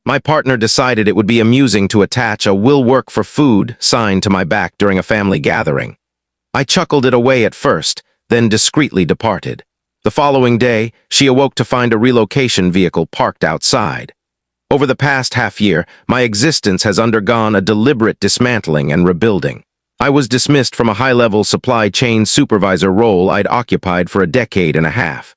My partner decided it would be amusing to attach a "will work for food" sign to my back during a family gathering. I chuckled it away at first, then discreetly departed. The following day, she awoke to find a relocation vehicle parked outside. Over the past half-year, my existence has undergone a deliberate dismantling and rebuilding. I was dismissed from a high-level supply chain supervisor role I'd occupied for a decade and a half.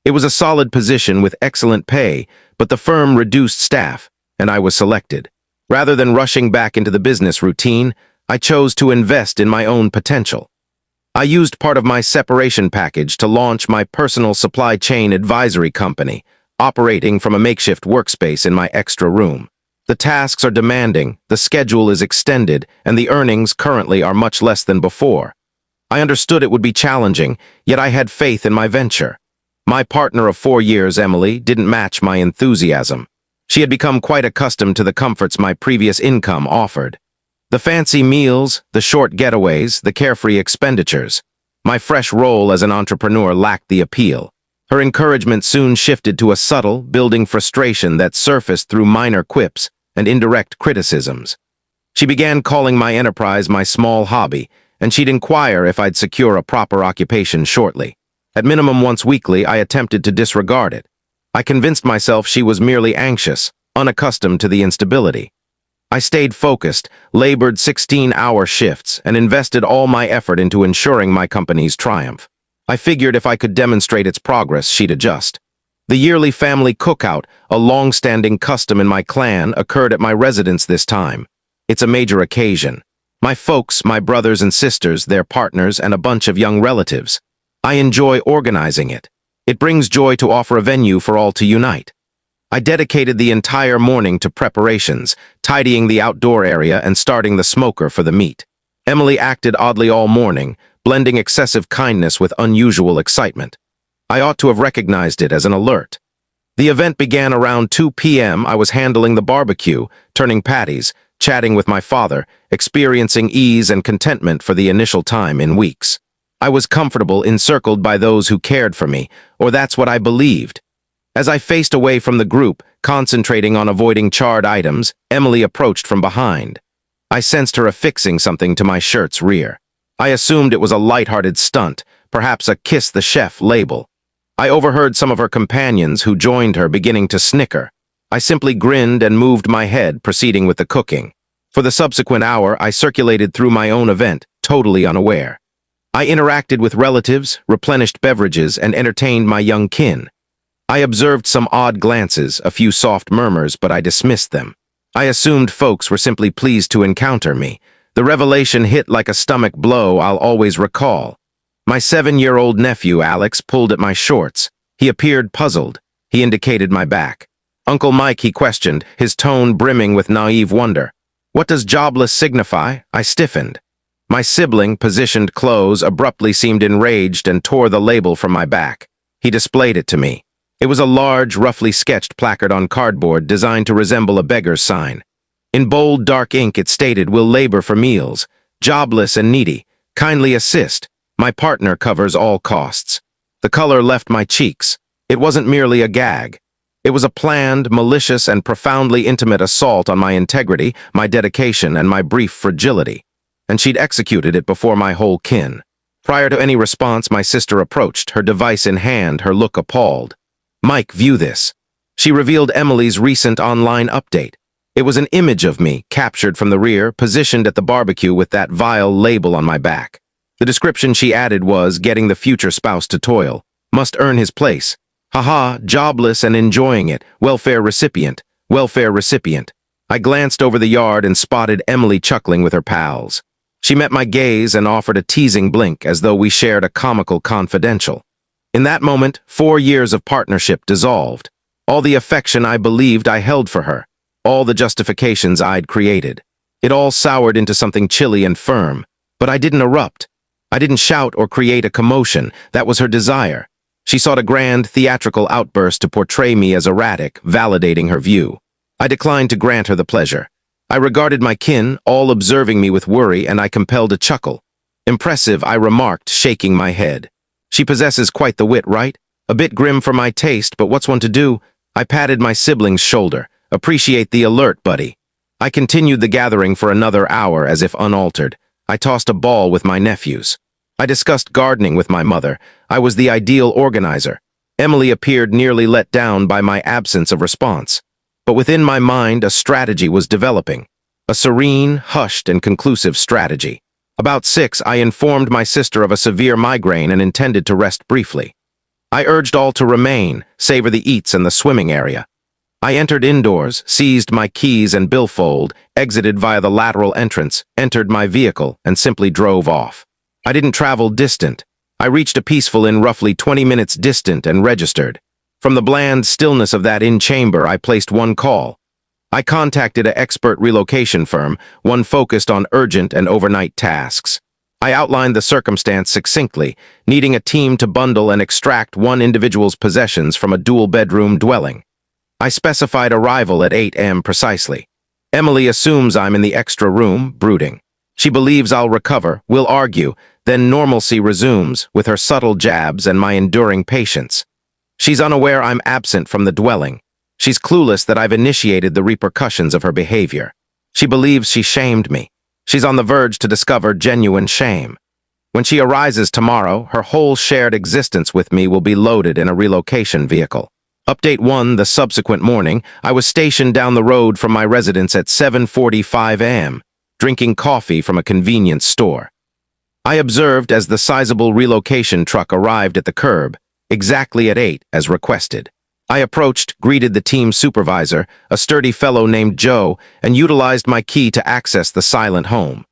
It was a solid position with excellent pay, but the firm reduced staff, and I was selected. Rather than rushing back into the business routine, I chose to invest in my own potential. I used part of my separation package to launch my personal supply chain advisory company, operating from a makeshift workspace in my extra room. The tasks are demanding, the schedule is extended, and the earnings currently are much less than before. I understood it would be challenging, yet I had faith in my venture. My partner of 4 years, Emily, didn't match my enthusiasm. She had become quite accustomed to the comforts my previous income offered. The fancy meals, the short getaways, the carefree expenditures. My fresh role as an entrepreneur lacked the appeal. Her encouragement soon shifted to a subtle, building frustration that surfaced through minor quips and indirect criticisms. She began calling my enterprise my small hobby, and she'd inquire if I'd secure a proper occupation shortly. At minimum once weekly, I attempted to disregard it. I convinced myself she was merely anxious, unaccustomed to the instability. I stayed focused, labored 16-hour shifts, and invested all my effort into ensuring my company's triumph. I figured if I could demonstrate its progress, she'd adjust. The yearly family cookout, a long-standing custom in my clan, occurred at my residence this time. It's a major occasion. My folks, my brothers and sisters, their partners, and a bunch of young relatives. I enjoy organizing it. It brings joy to offer a venue for all to unite. I dedicated the entire morning to preparations, tidying the outdoor area and starting the smoker for the meat. Emily acted oddly all morning, blending excessive kindness with unusual excitement. I ought to have recognized it as an alert. The event began around 2 p.m. I was handling the barbecue, turning patties, chatting with my father, experiencing ease and contentment for the initial time in weeks. I was comfortable, encircled by those who cared for me, or that's what I believed. As I faced away from the group, concentrating on avoiding charred items, Emily approached from behind. I sensed her affixing something to my shirt's rear. I assumed it was a light-hearted stunt, perhaps a "Kiss the Chef" label. I overheard some of her companions who joined her beginning to snicker. I simply grinned and moved my head, proceeding with the cooking. For the subsequent hour, I circulated through my own event, totally unaware. I interacted with relatives, replenished beverages, and entertained my young kin. I observed some odd glances, a few soft murmurs, but I dismissed them. I assumed folks were simply pleased to encounter me. The revelation hit like a stomach blow I'll always recall. My 7-year-old nephew, Alex, pulled at my shorts. He appeared puzzled. He indicated my back. "Uncle Mike," he questioned, his tone brimming with naive wonder. "What does jobless signify?" I stiffened. My sibling, positioned close, abruptly seemed enraged and tore the label from my back. He displayed it to me. It was a large, roughly sketched placard on cardboard designed to resemble a beggar's sign. In bold, dark ink it stated, "Will labor for meals. Jobless and needy. Kindly assist. My partner covers all costs." The color left my cheeks. It wasn't merely a gag. It was a planned, malicious, and profoundly intimate assault on my integrity, my dedication, and my brief fragility. And she'd executed it before my whole kin. Prior to any response, my sister approached, her device in hand, her look appalled. "Mike, view this." She revealed Emily's recent online update. It was an image of me, captured from the rear, positioned at the barbecue with that vile label on my back. The description she added was, "Getting the future spouse to toil. Must earn his place. Haha, jobless and enjoying it. Welfare recipient. Welfare recipient." I glanced over the yard and spotted Emily chuckling with her pals. She met my gaze and offered a teasing blink as though we shared a comical confidential. In that moment, 4 years of partnership dissolved. All the affection I believed I held for her. All the justifications I'd created. It all soured into something chilly and firm. But I didn't erupt. I didn't shout or create a commotion. That was her desire. She sought a grand, theatrical outburst to portray me as erratic, validating her view. I declined to grant her the pleasure. I regarded my kin, all observing me with worry, and I compelled a chuckle. "Impressive," I remarked, shaking my head. "She possesses quite the wit, right? A bit grim for my taste, but what's one to do?" I patted my sibling's shoulder, Appreciate the alert, buddy. I continued the gathering for another hour as if unaltered. I tossed a ball with my nephews. I discussed gardening with my mother. I was the ideal organizer. Emily appeared nearly let down by my absence of response. But within my mind, a strategy was developing. A serene, hushed, and conclusive strategy. About 6, I informed my sister of a severe migraine and intended to rest briefly. I urged all to remain, savor the eats and the swimming area. I entered indoors, seized my keys and billfold, exited via the lateral entrance, entered my vehicle, and simply drove off. I didn't travel distant. I reached a peaceful inn roughly 20 minutes distant and registered. From the bland stillness of that inn chamber, I placed one call. I contacted an expert relocation firm, one focused on urgent and overnight tasks. I outlined the circumstance succinctly, needing a team to bundle and extract one individual's possessions from a dual-bedroom dwelling. I specified arrival at 8 a.m. precisely. Emily assumes I'm in the extra room, brooding. She believes I'll recover, will argue, then normalcy resumes with her subtle jabs and my enduring patience. She's unaware I'm absent from the dwelling. She's clueless that I've initiated the repercussions of her behavior. She believes she shamed me. She's on the verge to discover genuine shame. When she arises tomorrow, her whole shared existence with me will be loaded in a relocation vehicle. Update 1, the subsequent morning, I was stationed down the road from my residence at 7:45 a.m., drinking coffee from a convenience store. I observed as the sizable relocation truck arrived at the curb, exactly at 8 as requested. I approached, greeted the team supervisor, a sturdy fellow named Joe, and utilized my key to access the silent home.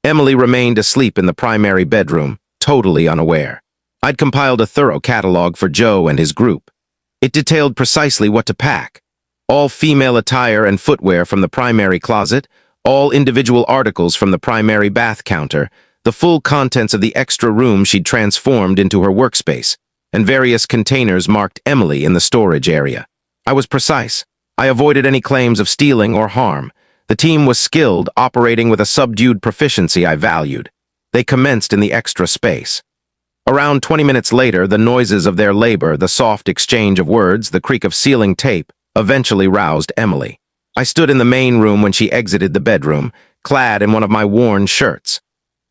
Emily remained asleep in the primary bedroom, totally unaware. I'd compiled a thorough catalog for Joe and his group. It detailed precisely what to pack. All female attire and footwear from the primary closet, all individual articles from the primary bath counter, the full contents of the extra room she'd transformed into her workspace, and various containers marked Emily in the storage area. I was precise. I avoided any claims of stealing or harm. The team was skilled, operating with a subdued proficiency I valued. They commenced in the extra space. Around 20 minutes later, the noises of their labor, the soft exchange of words, the creak of sealing tape, eventually roused Emily. I stood in the main room when she exited the bedroom, clad in one of my worn shirts.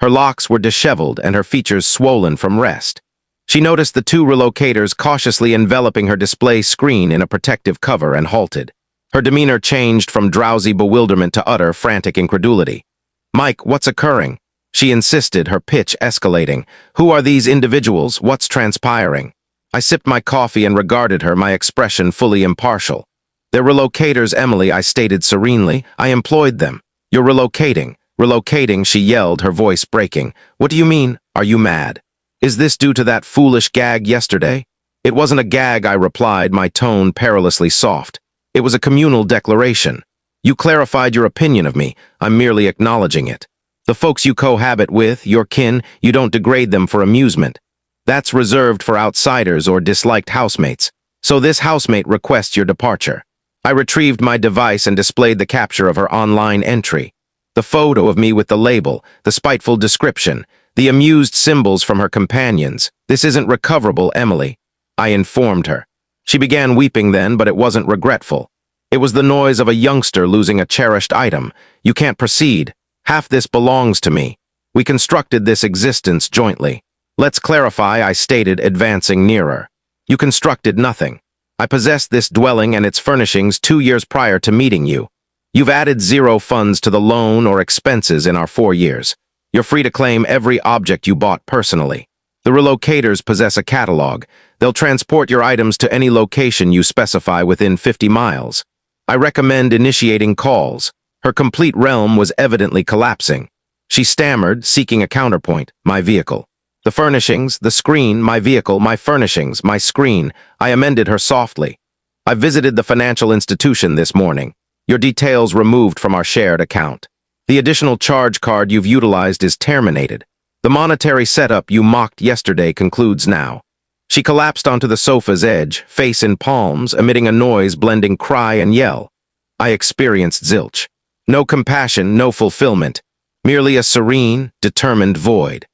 Her locks were disheveled and her features swollen from rest. She noticed the 2 relocators cautiously enveloping her display screen in a protective cover and halted. Her demeanor changed from drowsy bewilderment to utter, frantic incredulity. "Mike, what's occurring?" She insisted, her pitch escalating. "Who are these individuals? What's transpiring?" I sipped my coffee and regarded her, my expression fully impartial. "They're relocators, Emily," I stated serenely. "I employed them." "You're relocating." "Relocating," she yelled, her voice breaking. "What do you mean? Are you mad? Is this due to that foolish gag yesterday?" "It wasn't a gag," I replied, my tone perilously soft. "It was a communal declaration. You clarified your opinion of me. I'm merely acknowledging it. The folks you cohabit with, your kin, you don't degrade them for amusement. That's reserved for outsiders or disliked housemates. So this housemate requests your departure." I retrieved my device and displayed the capture of her online entry. The photo of me with the label, the spiteful description, the amused symbols from her companions. "This isn't recoverable, Emily," I informed her. She began weeping then, but it wasn't regretful. "It was the noise of a youngster losing a cherished item. You can't proceed. Half this belongs to me. We constructed this existence jointly." "Let's clarify," I stated, advancing nearer. "You constructed nothing. I possessed this dwelling and its furnishings 2 years prior to meeting you. You've added 0 funds to the loan or expenses in our 4 years. You're free to claim every object you bought personally. The relocators possess a catalog. They'll transport your items to any location you specify within 50 miles. I recommend initiating calls." Her complete realm was evidently collapsing. She stammered, seeking a counterpoint. "My vehicle. The furnishings, the screen, my vehicle, my furnishings, my screen." I amended her softly. "I visited the financial institution this morning. Your details removed from our shared account. The additional charge card you've utilized is terminated. The monetary setup you mocked yesterday concludes now." She collapsed onto the sofa's edge, face in palms, emitting a noise blending cry and yell. I experienced zilch. No compassion, no fulfillment. Merely a serene, determined void.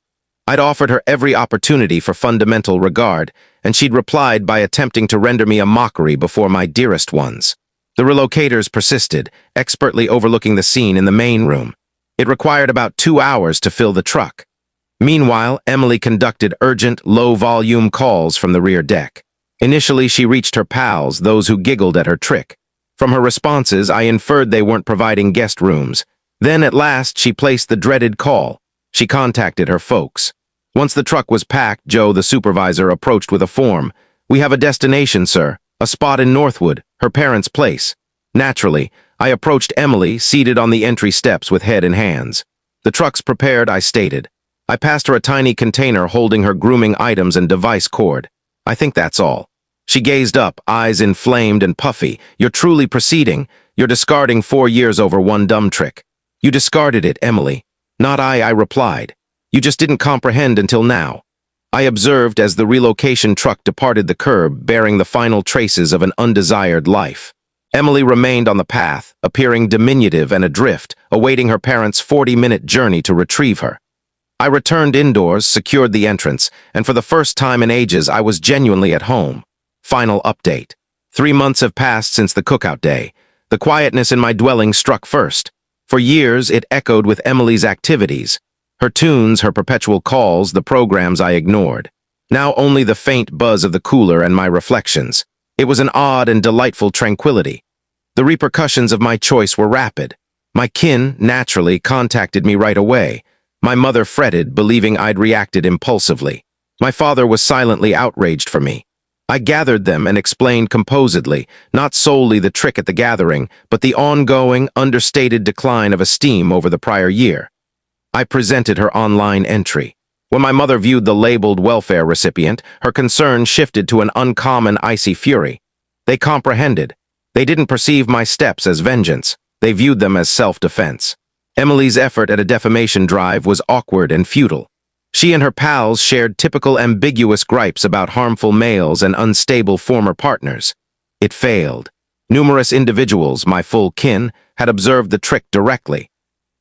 I'd offered her every opportunity for fundamental regard, and she'd replied by attempting to render me a mockery before my dearest ones. The relocators persisted, expertly overlooking the scene in the main room. It required about 2 hours to fill the truck. Meanwhile, Emily conducted urgent, low-volume calls from the rear deck. Initially, she reached her pals, those who giggled at her trick. From her responses, I inferred they weren't providing guest rooms. Then, at last, she placed the dreaded call. She contacted her folks. Once the truck was packed, Joe, the supervisor, approached with a form. "We have a destination, sir. A spot in Northwood, her parents' place." Naturally, I approached Emily, seated on the entry steps with head in hands. "The truck's prepared," I stated. I passed her a tiny container holding her grooming items and device cord. "I think that's all." She gazed up, eyes inflamed and puffy. "You're truly proceeding. You're discarding 4 years over one dumb trick." "You discarded it, Emily." "Not I replied. "You just didn't comprehend until now." I observed as the relocation truck departed the curb, bearing the final traces of an undesired life. Emily remained on the path, appearing diminutive and adrift, awaiting her parents' 40-minute journey to retrieve her. I returned indoors, secured the entrance, and for the first time in ages I was genuinely at home. Final update. 3 months have passed since the cookout day. The quietness in my dwelling struck first. For years it echoed with Emily's activities. Her tunes, her perpetual calls, the programs I ignored. Now only the faint buzz of the cooler and my reflections. It was an odd and delightful tranquility. The repercussions of my choice were rapid. My kin, naturally, contacted me right away. My mother fretted, believing I'd reacted impulsively. My father was silently outraged for me. I gathered them and explained composedly, not solely the trick at the gathering, but the ongoing, understated decline of esteem over the prior year. I presented her online entry. When my mother viewed the labeled welfare recipient, her concern shifted to an uncommon icy fury. They comprehended. They didn't perceive my steps as vengeance. They viewed them as self-defense. Emily's effort at a defamation drive was awkward and futile. She and her pals shared typical ambiguous gripes about harmful males and unstable former partners. It failed. Numerous individuals, my full kin, had observed the trick directly.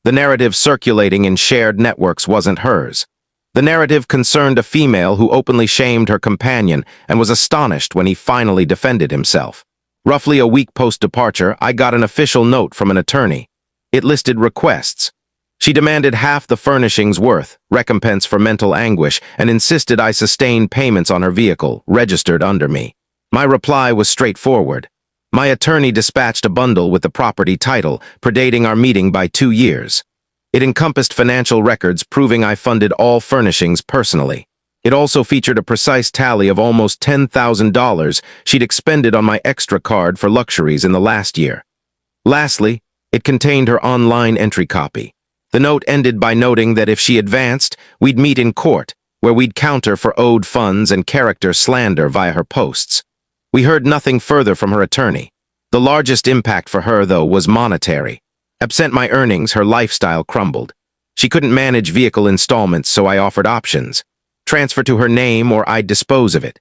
The narrative circulating in shared networks wasn't hers. The narrative concerned a female who openly shamed her companion and was astonished when he finally defended himself. Roughly a week post-departure, I got an official note from an attorney. It listed requests. She demanded half the furnishings worth, recompense for mental anguish, and insisted I sustain payments on her vehicle, registered under me. My reply was straightforward. My attorney dispatched a bundle with the property title, predating our meeting by 2 years. It encompassed financial records proving I funded all furnishings personally. It also featured a precise tally of almost $10,000 she'd expended on my extra card for luxuries in the last year. Lastly, it contained her online entry copy. The note ended by noting that if she advanced, we'd meet in court, where we'd counter for owed funds and character slander via her posts. We heard nothing further from her attorney. The largest impact for her, though, was monetary. Absent my earnings, her lifestyle crumbled. She couldn't manage vehicle installments, so I offered options. Transfer to her name or I'd dispose of it.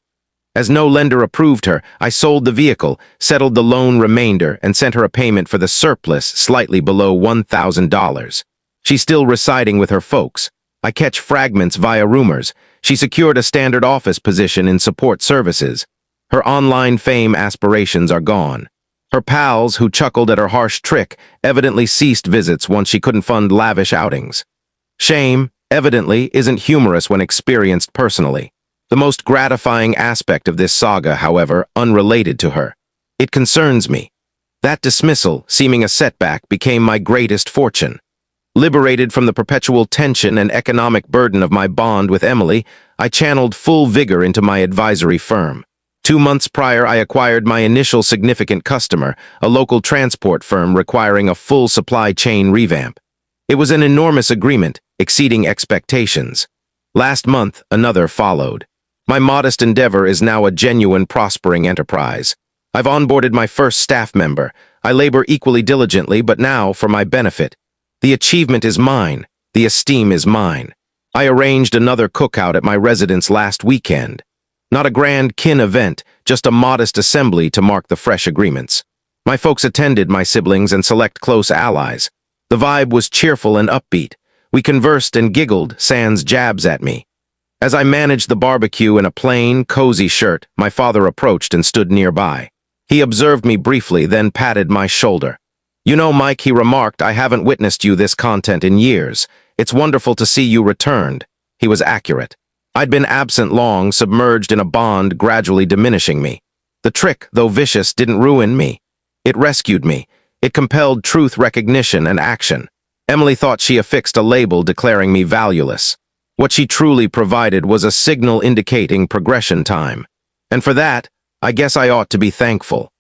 As no lender approved her, I sold the vehicle, settled the loan remainder, and sent her a payment for the surplus slightly below $1,000. She's still residing with her folks. I catch fragments via rumors. She secured a standard office position in support services. Her online fame aspirations are gone. Her pals, who chuckled at her harsh trick, evidently ceased visits once she couldn't fund lavish outings. Shame, evidently, isn't humorous when experienced personally. The most gratifying aspect of this saga, however, unrelated to her. It concerns me. That dismissal, seeming a setback, became my greatest fortune. Liberated from the perpetual tension and economic burden of my bond with Emily, I channeled full vigor into my advisory firm. 2 months prior, I acquired my initial significant customer, a local transport firm requiring a full supply chain revamp. It was an enormous agreement, exceeding expectations. Last month, another followed. My modest endeavor is now a genuine, prospering enterprise. I've onboarded my first staff member. I labor equally diligently, but now for my benefit. The achievement is mine. The esteem is mine. I arranged another cookout at my residence last weekend. Not a grand kin event, just a modest assembly to mark the fresh agreements. My folks attended, my siblings and select close allies. The vibe was cheerful and upbeat. We conversed and giggled, sans jabs at me. As I managed the barbecue in a plain, cozy shirt, my father approached and stood nearby. He observed me briefly, then patted my shoulder. "You know, Mike," he remarked, "I haven't witnessed you this content in years. It's wonderful to see you returned." He was accurate. I'd been absent long, submerged in a bond gradually diminishing me. The trick, though vicious, didn't ruin me. It rescued me. It compelled truth recognition and action. Emily thought she affixed a label declaring me valueless. What she truly provided was a signal indicating progression time. And for that, I guess I ought to be thankful.